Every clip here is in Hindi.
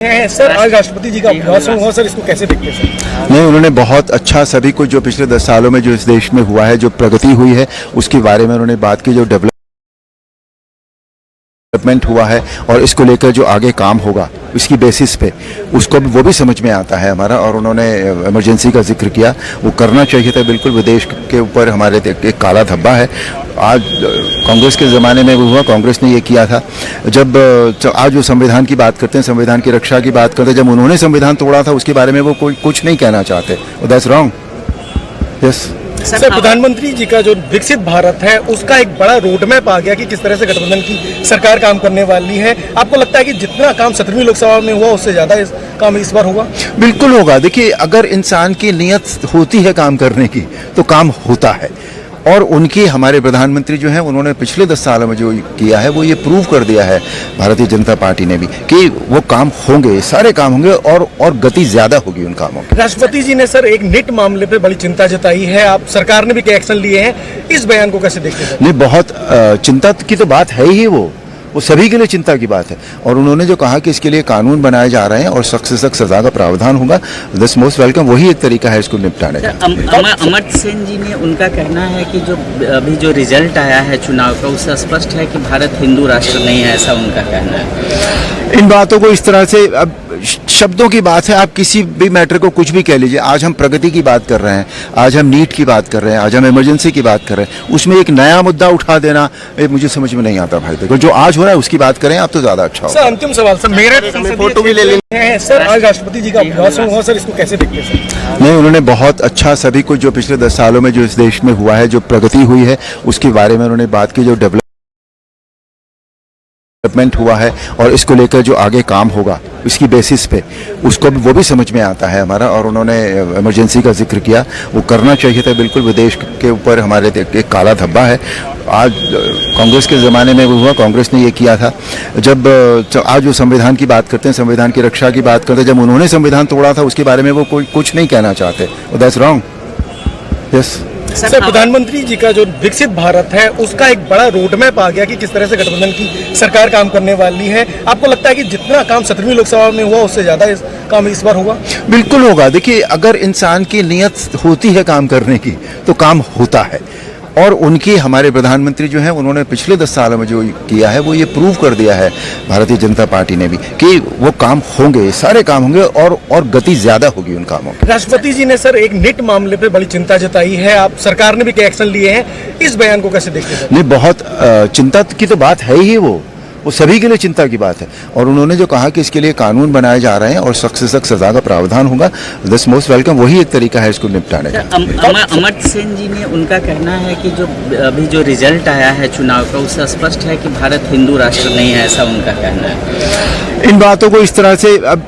सर, आज राष्ट्रपति जी का भाषण हुआ सर, इसको कैसे देखते हैं सर? नहीं, उन्होंने बहुत अच्छा सभी कुछ जो पिछले 10 सालों में जो इस देश में हुआ है, जो प्रगति हुई है, उसके बारे में उन्होंने बात की। जो डेवलपमेंट हुआ है और इसको लेकर जो आगे काम होगा इसकी बेसिस पे उसको भी वो भी समझ में आता है हमारा। और उन्होंने इमरजेंसी का जिक्र किया, वो करना चाहिए था बिल्कुल। विदेश के ऊपर हमारे एक काला धब्बा है। आज कांग्रेस के ज़माने में वो हुआ, कांग्रेस ने ये किया था। जब आज जो संविधान की बात करते हैं, संविधान की रक्षा की बात करते हैं, जब उन्होंने संविधान तोड़ा था उसके बारे में वो कोई कुछ नहीं कहना चाहते। That's wrong. यस सर, प्रधानमंत्री जी का जो विकसित भारत है उसका एक बड़ा रोड मैप आ गया कि किस तरह से गठबंधन की सरकार काम करने वाली है। आपको लगता है कि जितना काम 17वीं लोकसभा में हुआ उससे ज्यादा काम इस बार होगा? बिल्कुल होगा। देखिए, अगर इंसान की नीयत होती है काम करने की तो काम होता है। और उनकी हमारे प्रधानमंत्री जो हैं उन्होंने पिछले 10 सालों में जो किया है वो ये प्रूव कर दिया है, भारतीय जनता पार्टी ने भी, कि वो काम होंगे, सारे काम होंगे और गति ज्यादा होगी उन कामों की। राष्ट्रपति जी ने सर एक नीट मामले पे बड़ी चिंता जताई है, आप सरकार ने भी कई एक्शन लिए हैं, इस बयान को कैसे देखते हैं? नहीं, बहुत चिंता की तो बात है ही, वो सभी के लिए चिंता की बात है। और उन्होंने जो कहा कि इसके लिए कानून बनाए जा रहे हैं और सख्त से सख्त सजा का प्रावधान होगा, दिस मोस्ट वेलकम। वही एक तरीका है इसको निपटाने का। अमर्त्य सेन जी ने उनका कहना है कि जो अभी जो रिजल्ट आया है चुनाव का उससे स्पष्ट है कि भारत हिंदू राष्ट्र नहीं है, ऐसा उनका कहना है। इन बातों को इस तरह से, अब शब्दों की बात है, आप किसी भी मैटर को कुछ भी कह लीजिए। आज हम प्रगति की बात कर रहे हैं, आज हम नीट की बात कर रहे हैं, आज हम इमरजेंसी की बात कर रहे हैं, उसमें एक नया मुद्दा उठा देना मुझे समझ में नहीं आता भाई। देखो, जो आज हो रहा है उसकी बात करें आप तो ज्यादा अच्छा होगा। सर, अंतिम सवाल सर, मेरे फोटो भी ले लेंगे हैं सर, आज राष्ट्रपति जी का भाषण हुआ सर, इसको कैसे देखते हैं सर? नहीं, उन्होंने बहुत अच्छा सभी कुछ जो पिछले 10 सालों में जो इस देश में हुआ है, जो प्रगति हुई है, उसके बारे में उन्होंने बात की। जो डेवलपमेंट हुआ है और इसको लेकर जो आगे काम होगा इसकी बेसिस पे उसको भी वो भी समझ में आता है हमारा। और उन्होंने इमरजेंसी का जिक्र किया, वो करना चाहिए था बिल्कुल। विदेश के ऊपर हमारे एक काला धब्बा है। आज कांग्रेस के ज़माने में वो हुआ, कांग्रेस ने ये किया था। जब आज जो संविधान की बात करते हैं, संविधान की रक्षा की बात करते हैं, जब उन्होंने संविधान तोड़ा था उसके बारे में वो कोई कुछ नहीं कहना चाहते। That's wrong. यस सर, प्रधानमंत्री जी का जो विकसित भारत है उसका एक बड़ा रोड मैप आ गया कि किस तरह से गठबंधन की सरकार काम करने वाली है। आपको लगता है कि जितना काम 17वीं लोकसभा में हुआ उससे ज्यादा काम इस बार होगा? बिल्कुल होगा। देखिए, अगर इंसान की नीयत होती है काम करने की तो काम होता है। और उनकी हमारे प्रधानमंत्री जो हैं उन्होंने पिछले 10 सालों में जो किया है वो ये प्रूव कर दिया है, भारतीय जनता पार्टी ने भी, कि वो काम होंगे, सारे काम होंगे और गति ज्यादा होगी उन कामों की। राष्ट्रपति जी ने सर एक नीट मामले पे बड़ी चिंता जताई है, आप सरकार ने भी कई एक्शन लिए हैं, इस बयान को कैसे देखते हैं? नहीं, बहुत चिंता की तो बात है ही, वो सभी के लिए चिंता की बात है। और उन्होंने जो कहा कि इसके लिए कानून बनाए जा रहे हैं और सख्त से सख्त सजा का प्रावधान होगा, दिस मोस्ट वेलकम। वही एक तरीका है इसको निपटाने का। अमर्त्य सेन जी ने उनका कहना है कि जो अभी जो रिजल्ट आया है चुनाव का उससे स्पष्ट है कि भारत हिंदू राष्ट्र नहीं है, ऐसा उनका कहना है। इन बातों को इस तरह से, अब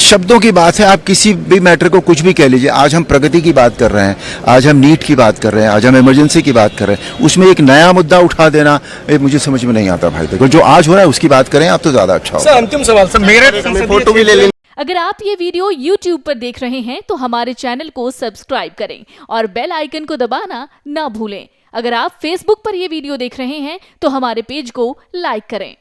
शब्दों की बात है, आप किसी भी मैटर को कुछ भी कह लीजिए। आज हम प्रगति की बात कर रहे हैं, आज हम नीट की बात कर रहे हैं, आज हम इमरजेंसी की बात कर रहे हैं, उसमें एक नया मुद्दा उठा देना मुझे समझ में नहीं आता भाई। देखो, जो आज हो रहा है उसकी बात करें आप तो ज्यादा अच्छा होगा। सर, अंतिम सवाल सर, मेरे फोटो भी ले लेंगे। अगर आप ये वीडियो YouTube पर देख रहे हैं तो हमारे चैनल को सब्सक्राइब करें और बेल आइकन को दबाना ना भूलें। अगर आप Facebook पर ये वीडियो देख रहे हैं तो हमारे पेज को लाइक करें।